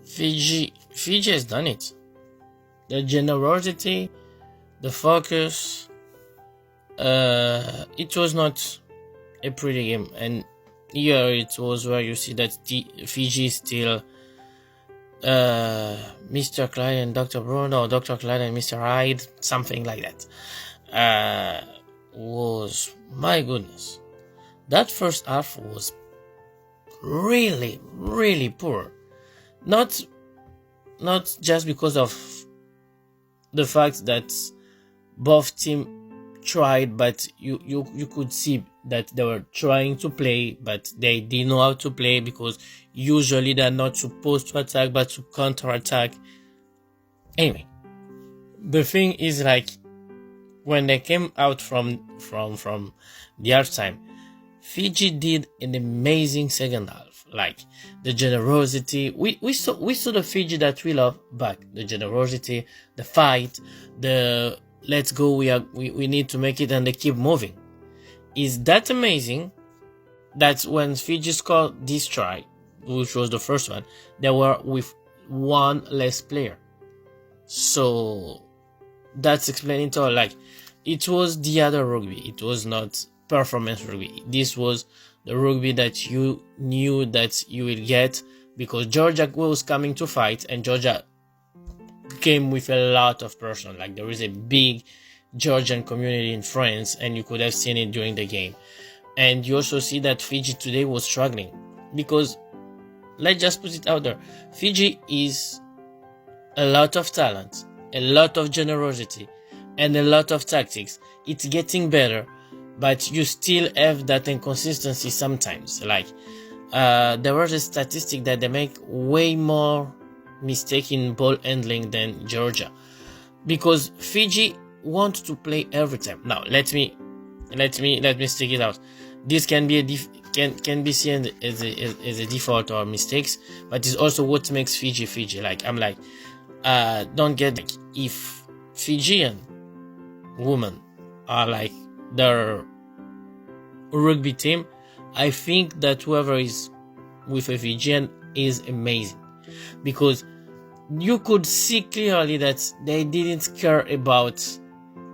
Fiji has done it. The generosity, the focus. It was not a pretty game, and here it was where you see that Fiji still Mr. Clyde and Dr. Bruno, or Dr. Clyde and Mr. Hyde, something like that. Was, my goodness, that first half was really, really poor. Not just because of the fact that both teams tried, but you could see that they were trying to play, but they didn't know how to play, because usually they're not supposed to attack but to counter-attack. Anyway, the thing is, like, when they came out from the halftime, Fiji did an amazing second half. Like, the generosity, we saw the Fiji that we love back. The generosity, the fight, the let's go, we need to make it, and they keep moving. Is that amazing that when Fiji scored this try, which was the first one, they were with one less player? So that's explaining to all. Like, it was the other rugby. It was not performance rugby. This was the rugby that you knew that you will get, because Georgia was coming to fight, and Georgia came with a lot of person. Like, there is a big Georgian community in France, and you could have seen it during the game. And you also see that Fiji today was struggling, because let's just put it out there, Fiji is a lot of talent, a lot of generosity, and a lot of tactics. It's getting better, but you still have that inconsistency sometimes. Like, there was a statistic that they make way more mistake in ball handling than Georgia, because Fiji wants to play every time. Now let me stick it out. This can be can be seen as a default or mistakes, but it's also what makes Fiji Fiji. Like, I'm like, don't get, like, if Fijian women are like their rugby team, I think that whoever is with a Fijian is amazing, because you could see clearly that they didn't care about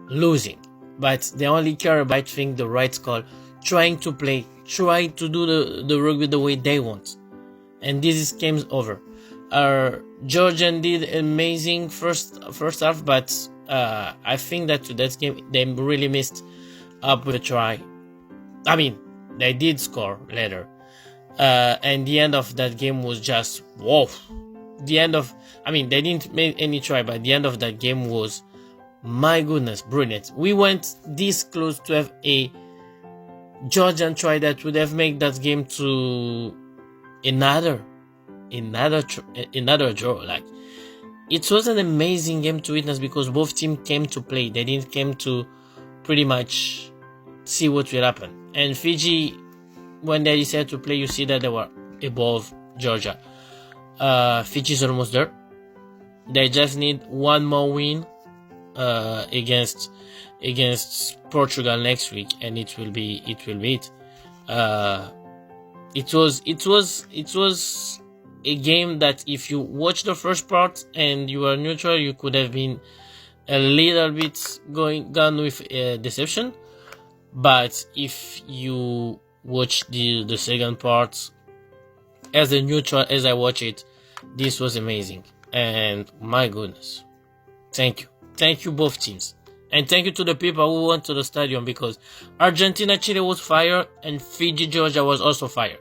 losing, but they only care about doing the right call, trying to play, trying to do the rugby the way they want. And this is games over. Georgian did amazing first half, but I think that to that game they really missed up with a try. I mean, they did score later, and the end of that game was just whoa. The end of, I mean, they didn't make any try, but the end of that game was, my goodness, brilliant. We went this close to have a Georgian try that would have made that game to another draw. Like, it was an amazing game to witness, because both teams came to play. They didn't came to pretty much see what will happen. And Fiji, when they decided to play, you see that they were above Georgia. Fiji's almost there. They just need one more win against Portugal next week, and it will be it. It was a game that, if you watch the first part and you were neutral, you could have been a little bit gone with deception. But if you watch the second part as a neutral, as I watch it, this was amazing. And my goodness, thank you both teams, and thank you to the people who went to the stadium, because Argentina Chile was fire, and Fiji Georgia was also fire.